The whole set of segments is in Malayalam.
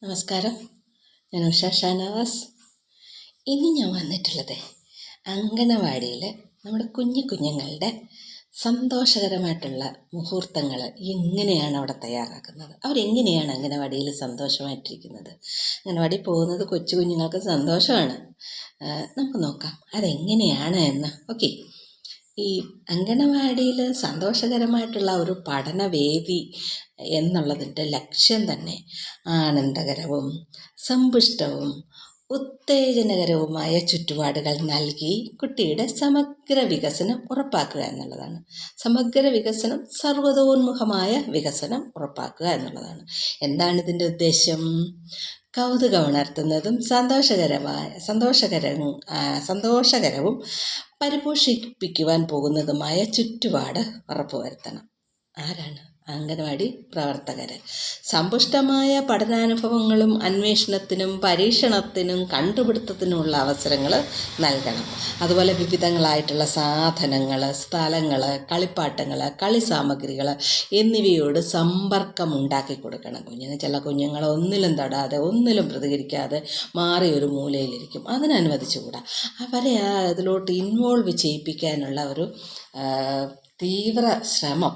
നമസ്കാരം, ഞാൻ ഉഷ ഷാനവാസ്. ഇന്ന് ഞാൻ വന്നിട്ടുള്ളത് അങ്കണവാടിയിൽ നമ്മുടെ കുഞ്ഞുങ്ങളുടെ സന്തോഷകരമായിട്ടുള്ള മുഹൂർത്തങ്ങൾ എങ്ങനെയാണ് അവിടെ തയ്യാറാക്കുന്നത്, അവരെങ്ങനെയാണ് അങ്കണവാടിയിൽ സന്തോഷമായിട്ടിരിക്കുന്നത്. അങ്കണവാടി പോകുന്നത് കൊച്ചു കുഞ്ഞുങ്ങൾക്ക് സന്തോഷമാണ്. നമുക്ക് നോക്കാം അതെങ്ങനെയാണ് എന്ന്. ഓക്കെ, ഈ അങ്കണവാടിയിൽ സന്തോഷകരമായിട്ടുള്ള ഒരു പഠനവേദി എന്നുള്ളതിൻ്റെ ലക്ഷ്യം തന്നെ ആനന്ദകരവും സമ്പുഷ്ടവും ഉത്തേജനകരവുമായ ചുറ്റുപാടുകൾ നൽകി കുട്ടിയുടെ സമഗ്ര വികസനം ഉറപ്പാക്കുക എന്നുള്ളതാണ്. സമഗ്ര വികസനം, സർവ്വതോന്മുഖമായ വികസനം ഉറപ്പാക്കുക എന്നുള്ളതാണ്. എന്താണ് ഇതിൻ്റെ ഉദ്ദേശം? കൗതുകമുണർത്തുന്നതും സന്തോഷകരവും പരിപോഷിപ്പിക്കുവാൻ പോകുന്നതുമായ ചുറ്റുപാട് ഉറപ്പുവരുത്തണം. ആരാണ്? അംഗനവാടി പ്രവർത്തകർ. സമ്പുഷ്ടമായ പഠനാനുഭവങ്ങളും അന്വേഷണത്തിനും പരീക്ഷണത്തിനും കണ്ടുപിടുത്തത്തിനുമുള്ള അവസരങ്ങൾ നൽകണം. അതുപോലെ വിവിധങ്ങളായിട്ടുള്ള സാധനങ്ങൾ, സ്ഥലങ്ങൾ, കളിപ്പാട്ടങ്ങൾ, കളി സാമഗ്രികൾ എന്നിവയോട് സമ്പർക്കം ഉണ്ടാക്കി കൊടുക്കണം. ചില കുഞ്ഞുങ്ങൾ ഒന്നിലും തൊടാതെ ഒന്നിലും പ്രതികരിക്കാതെ മാറി ഒരു മൂലയിലിരിക്കും. അതിനനുവദിച്ചുകൂടാ. അവരെ അതിലോട്ട് ഇൻവോൾവ് ചെയ്യിപ്പിക്കാനുള്ള ഒരു തീവ്ര ശ്രമം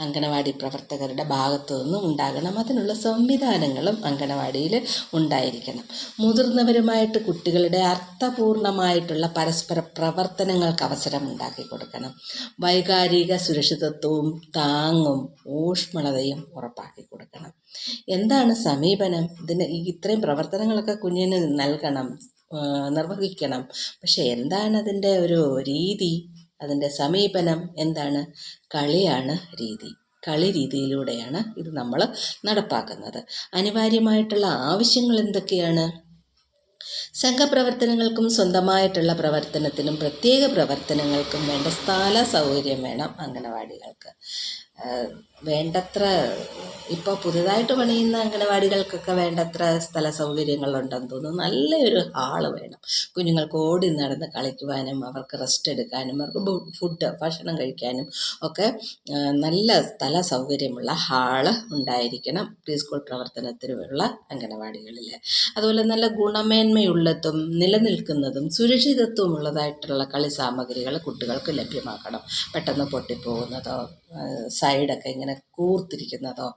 അങ്കണവാടി പ്രവർത്തകരുടെ ഭാഗത്തു നിന്നും ഉണ്ടാകണം. അതിനുള്ള സംവിധാനങ്ങളും അങ്കണവാടിയിൽ ഉണ്ടായിരിക്കണം. മുതിർന്നവരുമായിട്ട് കുട്ടികളുടെ അർത്ഥപൂർണമായിട്ടുള്ള പരസ്പര പ്രവർത്തനങ്ങൾക്ക് അവസരം ഉണ്ടാക്കി കൊടുക്കണം. വൈകാരിക സുരക്ഷിതത്വവും താങ്ങും ഊഷ്മളതയും ഉറപ്പാക്കി കൊടുക്കണം. എന്താണ് സമീപനം? ഇത്രയും പ്രവർത്തനങ്ങളൊക്കെ കുഞ്ഞിന് നൽകണം, നിർവഹിക്കണം. പക്ഷെ എന്താണ് അതിൻ്റെ ഒരു രീതി? അതിൻ്റെ സമീപനം എന്താണ്? കളിയാണ് രീതി. കളി രീതിയിലൂടെയാണ് ഇത് നമ്മൾ നടപ്പാക്കുന്നത്. അനിവാര്യമായിട്ടുള്ള ആവശ്യങ്ങൾ എന്തൊക്കെയാണ്? സംഘപ്രവർത്തനങ്ങൾക്കും സ്വന്തമായിട്ടുള്ള പ്രവർത്തനത്തിനും പ്രത്യേക പ്രവർത്തനങ്ങൾക്കും വേണ്ട സ്ഥല സൗകര്യം വേണം അംഗനവാടികൾക്ക്. വേണ്ടത്ര ഇപ്പോൾ പുതുതായിട്ട് പണിയുന്ന അംഗനവാടികൾക്കൊക്കെ വേണ്ടത്ര സ്ഥല സൗകര്യങ്ങളുണ്ടെന്ന് തോന്നുന്നു. നല്ലൊരു ഹാള് വേണം. കുഞ്ഞുങ്ങൾക്ക് ഓടി നടന്ന് കളിക്കുവാനും അവർക്ക് റെസ്റ്റ് എടുക്കാനും അവർക്ക് ഭക്ഷണം കഴിക്കാനും ഒക്കെ നല്ല സ്ഥല സൗകര്യമുള്ള ഹാള് ഉണ്ടായിരിക്കണം പ്രീ സ്കൂൾ പ്രവർത്തനത്തിനുള്ള അംഗനവാടികളിൽ. അതുപോലെ നല്ല ഗുണമേന്മയുള്ളതും നിലനിൽക്കുന്നതും സുരക്ഷിതത്വമുള്ളതായിട്ടുള്ള കളി സാമഗ്രികൾ കുട്ടികൾക്ക് ലഭ്യമാക്കണം. പെട്ടെന്ന് പൊട്ടിപ്പോകുന്നതോ സൈഡൊക്കെ ഇങ്ങനെ കൂർത്തിരിക്കുന്നതോ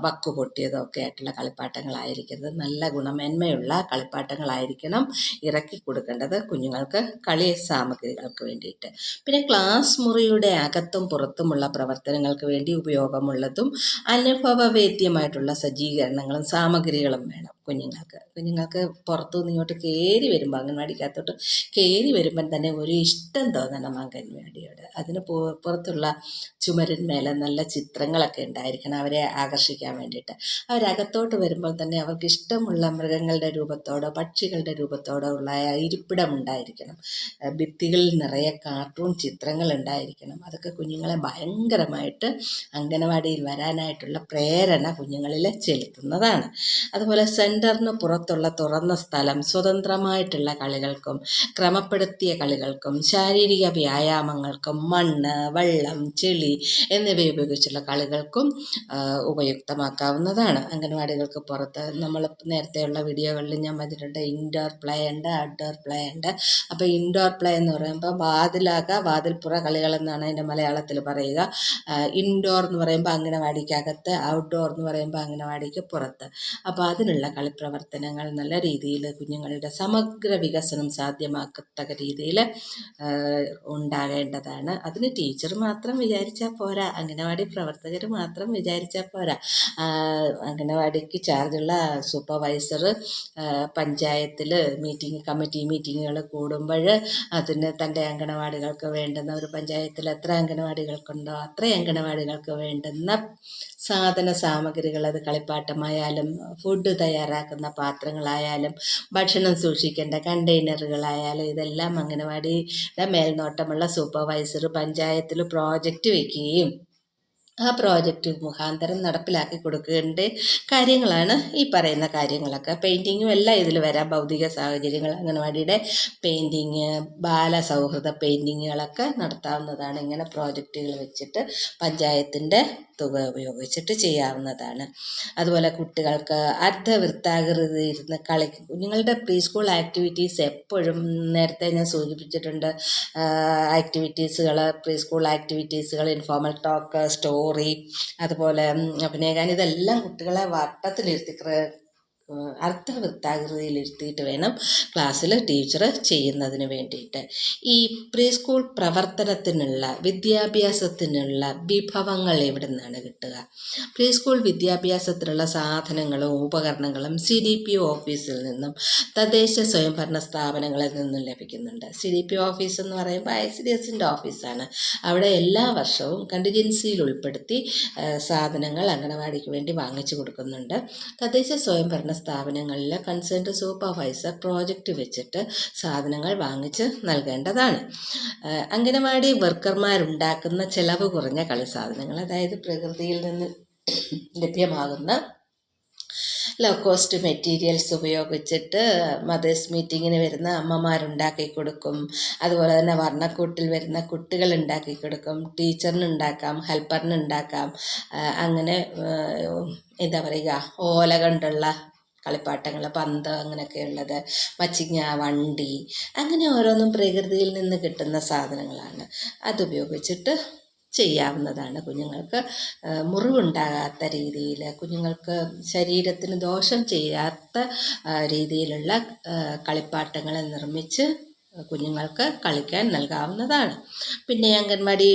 വക്ക് പൊട്ടിയതോ ഒക്കെ ആയിട്ടുള്ള കളിപ്പാട്ടങ്ങളായിരിക്കരുത്. നല്ല ഗുണമേന്മയുള്ള കളിപ്പാട്ടങ്ങളായിരിക്കണം ഇറക്കി കൊടുക്കേണ്ടത് കുഞ്ഞുങ്ങൾക്ക് കളി സാമഗ്രികൾക്ക് വേണ്ടിയിട്ട്. പിന്നെ ക്ലാസ് മുറിയുടെ അകത്തും പുറത്തുമുള്ള പ്രവർത്തനങ്ങൾക്ക് വേണ്ടി ഉപയോഗമുള്ളതും അനുഭവവേദ്യമായിട്ടുള്ള സജ്ജീകരണങ്ങളും സാമഗ്രികളും വേണം കുഞ്ഞുങ്ങൾക്ക് പുറത്തുനിന്ന് ഇങ്ങോട്ട് കയറി വരുമ്പോൾ, അംഗൻവാടിക്കകത്തോട്ട് കയറി വരുമ്പം തന്നെ ഒരു ഇഷ്ടം തോന്നണം അംഗൻവാടിയോട്. അതിന് പുറത്തുള്ള ചുമരിന്മേലെ നല്ല ചിത്രങ്ങളൊക്കെ ഉണ്ടായിരിക്കണം അവരെ ആകർഷിക്കാൻ വേണ്ടിയിട്ട്. അവരകത്തോട്ട് വരുമ്പോൾ തന്നെ അവർക്ക് ഇഷ്ടമുള്ള മൃഗങ്ങളുടെ രൂപത്തോടോ പക്ഷികളുടെ രൂപത്തോടോ ഉള്ള ഇരിപ്പിടം ഉണ്ടായിരിക്കണം. ഭിത്തികളിൽ നിറയെ കാർട്ടൂൺ ചിത്രങ്ങൾ ഉണ്ടായിരിക്കണം. അതൊക്കെ കുഞ്ഞുങ്ങളെ ഭയങ്കരമായിട്ട് അംഗനവാടിയിൽ വരാനായിട്ടുള്ള പ്രേരണ കുഞ്ഞുങ്ങളിൽ ചെലുത്തുന്നതാണ്. അതുപോലെ സെൻറ്ററിന് പുറത്തുള്ള തുറന്ന സ്ഥലം സ്വതന്ത്രമായിട്ടുള്ള കളികൾക്കും ക്രമപ്പെടുത്തിയ കളികൾക്കും ശാരീരിക വ്യായാമങ്ങൾക്കും മണ്ണ്, വെള്ളം, ചെളി എന്നിവ ഉപയോഗിച്ചുള്ള കളികൾക്കും ഉപയുക്തമാക്കാവുന്നതാണ്. അംഗനവാടികൾക്ക് പുറത്ത് നമ്മൾ നേരത്തെയുള്ള വീഡിയോകളിൽ ഞാൻ പറഞ്ഞിട്ടുണ്ട്, ഇൻഡോർ പ്ലേ ഉണ്ട്, ഔട്ട്ഡോർ പ്ലേ ഉണ്ട്. അപ്പോൾ ഇൻഡോർ പ്ലേ എന്ന് പറയുമ്പോൾ വാതിൽപ്പുറ കളികളെന്നാണ് അതിൻ്റെ മലയാളത്തിൽ പറയുക. ഇൻഡോർ എന്ന് പറയുമ്പോൾ അംഗനവാടിക്കകത്ത്, ഔട്ട്ഡോർ എന്ന് പറയുമ്പോൾ അംഗനവാടിക്ക് പുറത്ത്. അപ്പോൾ അതിനുള്ള കളിപ്രവർത്തനങ്ങൾ നല്ല രീതിയിൽ കുഞ്ഞുങ്ങളുടെ സമഗ്ര വികസനം സാധ്യമാക്കത്തക്ക രീതിയിൽ ഉണ്ടാകേണ്ടതാണ്. അതിന് ടീച്ചർ മാത്രം വിചാരിച്ചാൽ പോരാ, അംഗനവാടി പ്രവർത്തകർ മാത്രം വിചാരിച്ചാൽ പോരാ. അംഗനവാടിക്ക് ചാർജുള്ള സൂപ്പർവൈസർ പഞ്ചായത്തിൽ കമ്മിറ്റി മീറ്റിങ്ങുകൾ കൂടുമ്പോൾ അതിന് തൻ്റെ അംഗനവാടികൾക്ക് വേണ്ടുന്ന, ഒരു പഞ്ചായത്തിൽ എത്ര അംഗനവാടികൾക്കുണ്ടോ അത്രയും അംഗനവാടികൾക്ക് വേണ്ടുന്ന സാധന സാമഗ്രികൾ, അത് കളിപ്പാട്ടമായാലും ഫുഡ് തയ്യാറാക്കുന്ന പാത്രങ്ങളായാലും ഭക്ഷണം സൂക്ഷിക്കേണ്ട കണ്ടെയ്നറുകളായാലും ഇതെല്ലാം അംഗനവാടിയുടെ മേൽനോട്ടമുള്ള സൂപ്പർവൈസർ പഞ്ചായത്തിൽ പ്രോജക്റ്റ് വയ്ക്കുകയും ആ പ്രോജക്റ്റ് മുഖാന്തരം നടപ്പിലാക്കി കൊടുക്കേണ്ട കാര്യങ്ങളാണ് ഈ പറയുന്ന കാര്യങ്ങളൊക്കെ. പെയിൻറ്റിങ്ങും എല്ലാം ഇതിൽ വരാം. ഭൗതിക സാഹചര്യങ്ങൾ, അംഗനവാടിയുടെ പെയിൻറ്റിങ്, ബാലസൗഹൃദ പെയിൻറ്റിങ്ങുകളൊക്കെ നടത്താവുന്നതാണ്. ഇങ്ങനെ പ്രോജക്റ്റുകൾ വെച്ചിട്ട് പഞ്ചായത്തിൻ്റെ തുക ഉപയോഗിച്ചിട്ട് ചെയ്യാവുന്നതാണ്. അതുപോലെ കുട്ടികൾക്ക് അർദ്ധവൃത്താകൃതി ഇരുന്ന് കളിക്കും. കുഞ്ഞുങ്ങളുടെ പ്രീ സ്കൂൾ ആക്ടിവിറ്റീസ് എപ്പോഴും നേരത്തെ ഞാൻ സൂചിപ്പിച്ചിട്ടുണ്ട്. ആക്ടിവിറ്റീസുകൾ, പ്രീ സ്കൂൾ ആക്ടിവിറ്റീസുകൾ, ഇൻഫോർമൽ ടോക്ക്, സ്റ്റോറി, അതുപോലെ അഭിനയഗാനം, ഇതെല്ലാം കുട്ടികളെ വട്ടത്തിലിരുത്തി അർദ്ധവൃത്താകൃതിയിലിരുത്തിയിട്ട് വേണം ക്ലാസ്സിൽ ടീച്ചർ ചെയ്യുന്നതിന് വേണ്ടിയിട്ട്. ഈ പ്രീ സ്കൂൾ പ്രവർത്തനത്തിനുള്ള, വിദ്യാഭ്യാസത്തിനുള്ള വിഭവങ്ങൾ എവിടെ നിന്നാണ് കിട്ടുക? പ്രീ സ്കൂൾ വിദ്യാഭ്യാസത്തിനുള്ള സാധനങ്ങളും ഉപകരണങ്ങളും CDPO ഓഫീസിൽ നിന്നും തദ്ദേശ സ്വയംഭരണ സ്ഥാപനങ്ങളിൽ നിന്നും ലഭിക്കുന്നുണ്ട്. CDPO ഓഫീസ് എന്ന് പറയുമ്പോൾ ICDSൻ്റെ ഓഫീസാണ്. അവിടെ എല്ലാ വർഷവും കണ്ടിജൻസിയിൽ ഉൾപ്പെടുത്തി സാധനങ്ങൾ അംഗനവാടിക്ക് വേണ്ടി വാങ്ങിച്ചു കൊടുക്കുന്നുണ്ട്. തദ്ദേശ സ്വയംഭരണ സ്ഥാപനങ്ങളിൽ കൺസേൺഡ് സൂപ്പർവൈസർ പ്രോജക്റ്റ് വെച്ചിട്ട് സാധനങ്ങൾ വാങ്ങിച്ച് നൽകേണ്ടതാണ്. അംഗനവാടി വർക്കർമാരുണ്ടാക്കുന്ന ചിലവ് കുറഞ്ഞ കളിസാധനങ്ങൾ, അതായത് പ്രകൃതിയിൽ നിന്ന് ലഭ്യമാകുന്ന ലോ കോസ്റ്റ് മെറ്റീരിയൽസ് ഉപയോഗിച്ചിട്ട് മദേഴ്സ് മീറ്റിങ്ങിന് വരുന്ന അമ്മമാരുണ്ടാക്കി കൊടുക്കും. അതുപോലെ തന്നെ വർണ്ണക്കൂട്ടിൽ വരുന്ന കുട്ടികൾ ഉണ്ടാക്കി കൊടുക്കും. ടീച്ചറിന് ഉണ്ടാക്കാം, ഹെൽപ്പറിന് ഉണ്ടാക്കാം. അങ്ങനെ എന്താ പറയുക, ഓല കൊണ്ടുള്ള കളിപ്പാട്ടങ്ങൾ, പന്ത്, അങ്ങനെയൊക്കെയുള്ളത്, മച്ചിങ്ങ, വണ്ടി, അങ്ങനെ ഓരോന്നും പ്രകൃതിയിൽ നിന്ന് കിട്ടുന്ന സാധനങ്ങളാണ്. അതുപയോഗിച്ചിട്ട് ചെയ്യാവുന്നതാണ്. കുഞ്ഞുങ്ങൾക്ക് മുറിവുണ്ടാകാത്ത രീതിയിൽ, കുഞ്ഞുങ്ങൾക്ക് ശരീരത്തിന് ദോഷം ചെയ്യാത്ത രീതിയിലുള്ള കളിപ്പാട്ടങ്ങൾ നിർമ്മിച്ച് കുഞ്ഞുങ്ങൾക്ക് കളിക്കാൻ നൽകാവുന്നതാണ്. പിന്നെ അംഗൻവാടി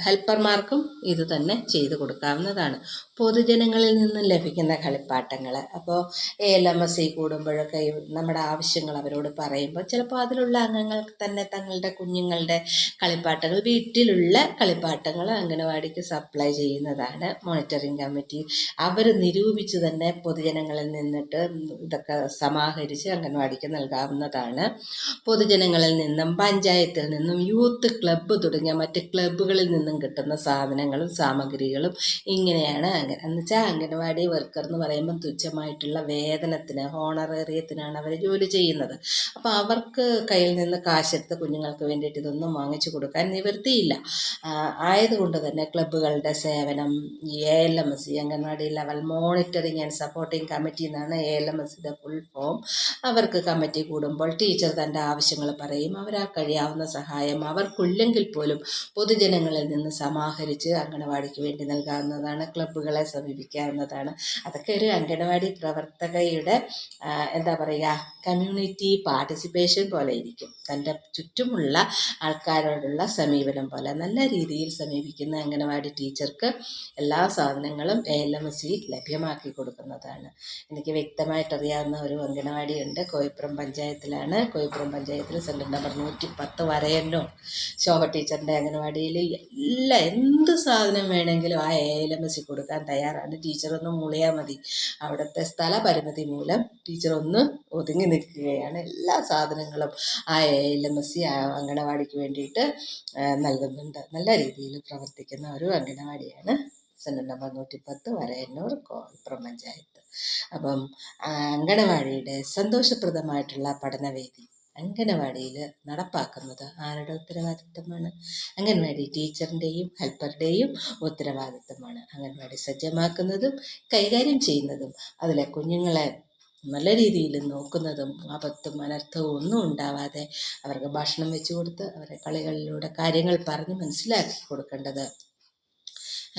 ഹെൽപ്പർമാർക്കും ഇത് തന്നെ ചെയ്തു കൊടുക്കാവുന്നതാണ്. പൊതുജനങ്ങളിൽ നിന്നും ലഭിക്കുന്ന കളിപ്പാട്ടങ്ങൾ, അപ്പോൾ ALMS കൂടുമ്പോഴൊക്കെ നമ്മുടെ ആവശ്യങ്ങൾ അവരോട് പറയുമ്പോൾ ചിലപ്പോൾ അതിലുള്ള അംഗങ്ങൾക്ക് തന്നെ തങ്ങളുടെ കുഞ്ഞുങ്ങളുടെ കളിപ്പാട്ടങ്ങൾ, വീട്ടിലുള്ള കളിപ്പാട്ടങ്ങൾ അംഗനവാടിക്ക് സപ്ലൈ ചെയ്യുന്നതാണ്. മോണിറ്ററിംഗ് കമ്മിറ്റി അവർ നിരൂപിച്ച് തന്നെ പൊതുജനങ്ങളിൽ നിന്നിട്ട് ഇതൊക്കെ സമാഹരിച്ച് അംഗനവാടിക്ക് നൽകാവുന്നതാണ്. പൊതുജനങ്ങളിൽ നിന്നും, പഞ്ചായത്തിൽ നിന്നും, യൂത്ത് ക്ലബ്ബ് തുടങ്ങിയ മറ്റ് ക്ലബ്ബുകളിൽ നിന്നും കിട്ടുന്ന സാധനങ്ങളും സാമഗ്രികളും ഇങ്ങനെയാണ്. എന്നുവെച്ചാൽ അംഗനവാടി വർക്കർ എന്ന് പറയുമ്പം തുച്ഛമായിട്ടുള്ള വേതനത്തിന്, ഹോണറേറിയത്തിനാണ് അവർ ജോലി ചെയ്യുന്നത്. അപ്പോൾ അവർക്ക് കയ്യിൽ നിന്ന് കാശെടുത്ത് കുഞ്ഞുങ്ങൾക്ക് വേണ്ടിയിട്ട് ഇതൊന്നും വാങ്ങിച്ചു കൊടുക്കാൻ നിവൃത്തിയില്ല. ആയതുകൊണ്ട് തന്നെ ക്ലബ്ബുകളുടെ സേവനം, ഈ ALMS, anganwadi level monitoring and supporting committee എന്നാണ് ALMSയുടെ ഫുൾ ഫോം. അവർക്ക് കമ്മിറ്റി കൂടുമ്പോൾ ടീച്ചർ തൻ്റെ ആവശ്യങ്ങൾ പറയും. അവരാ കഴിയാവുന്ന സഹായം അവർക്കില്ലെങ്കിൽ പോലും പൊതുജനങ്ങളിൽ നിന്ന് സമാഹരിച്ച് അംഗനവാടിക്ക് വേണ്ടി നൽകാവുന്നതാണ്. ക്ലബ്ബുകളെ സമീപിക്കാവുന്നതാണ്. അതൊക്കെ ഒരു അംഗനവാടി പ്രവർത്തകയുടെ എന്താ പറയുക, കമ്മ്യൂണിറ്റി പാർട്ടിസിപ്പേഷൻ പോലെ ഇരിക്കും. തൻ്റെ ചുറ്റുമുള്ള ആൾക്കാരോടുള്ള സമീപനം പോലെ നല്ല രീതിയിൽ സമീപിക്കുന്ന അംഗനവാടി ടീച്ചർക്ക് എല്ലാ സാധനങ്ങളും ALMS ലഭ്യമാക്കി കൊടുക്കുന്നതാണ്. എനിക്ക് വ്യക്തമായിട്ടറിയാവുന്ന ഒരു അംഗനവാടിയുണ്ട്, കോയിപ്പുറം പഞ്ചായത്തിലാണ്. കോയിപ്പുറം പഞ്ചായത്തിൽ സെൻറ്റർ നമ്പർ 110 വരയന്നൂർ ശോഭ ടീച്ചറിൻ്റെ അംഗനവാടിയിൽ എന്ത് സാധനം വേണമെങ്കിലും ആ ALMS കൊടുക്കാൻ തയ്യാറാണ്. ടീച്ചറൊന്ന് മൂളിയാൽ മതി. അവിടുത്തെ സ്ഥലപരിമിതി മൂലം ടീച്ചർ ഒന്ന് ഒതുങ്ങി നിൽക്കുകയാണ്. എല്ലാ സാധനങ്ങളും ആ ALMS അംഗനവാടിക്ക് വേണ്ടിയിട്ട് നൽകുന്നുണ്ട്. നല്ല രീതിയിൽ പ്രവർത്തിക്കുന്ന ഒരു അംഗനവാടിയാണ് സെൻറ്റർ നമ്പർ 110 വരയന്നൂർ കോയിപ്പുറം പഞ്ചായത്ത്. അപ്പം അംഗനവാടിയുടെ സന്തോഷപ്രദമായിട്ടുള്ള പഠനവേദി അംഗനവാടിയിൽ നടപ്പാക്കുന്നത് ആരുടെ ഉത്തരവാദിത്തമാണ്? അംഗൻവാടി ടീച്ചറിൻ്റെയും ഹെൽപ്പറുടെയും ഉത്തരവാദിത്തമാണ്. അംഗൻവാടി സജ്ജമാക്കുന്നതും കൈകാര്യം ചെയ്യുന്നതും അതിലെ കുഞ്ഞുങ്ങളെ നല്ല രീതിയിൽ നോക്കുന്നതും ആപത്തും അനർത്ഥവും ഒന്നും ഉണ്ടാവാതെ അവർക്ക് ഭക്ഷണം വെച്ച് കൊടുത്ത് അവരെ കളികളിലൂടെ കാര്യങ്ങൾ പറഞ്ഞ് മനസ്സിലാക്കി കൊടുക്കേണ്ടത്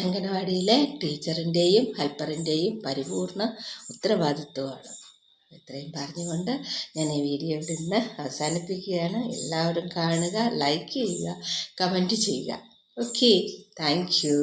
അംഗനവാടിയിലെ ടീച്ചറിൻ്റെയും ഹെൽപ്പറിൻ്റെയും പരിപൂർണ ഉത്തരവാദിത്വമാണ്. ഇത്രയും പറഞ്ഞുകൊണ്ട് ഞാൻ ഈ വീഡിയോ ഇവിടെ നിന്ന് അവസാനിപ്പിക്കുകയാണ്. എല്ലാവരും കാണുക, ലൈക്ക് ചെയ്യുക, കമൻറ്റ് ചെയ്യുക. Okay, thank you.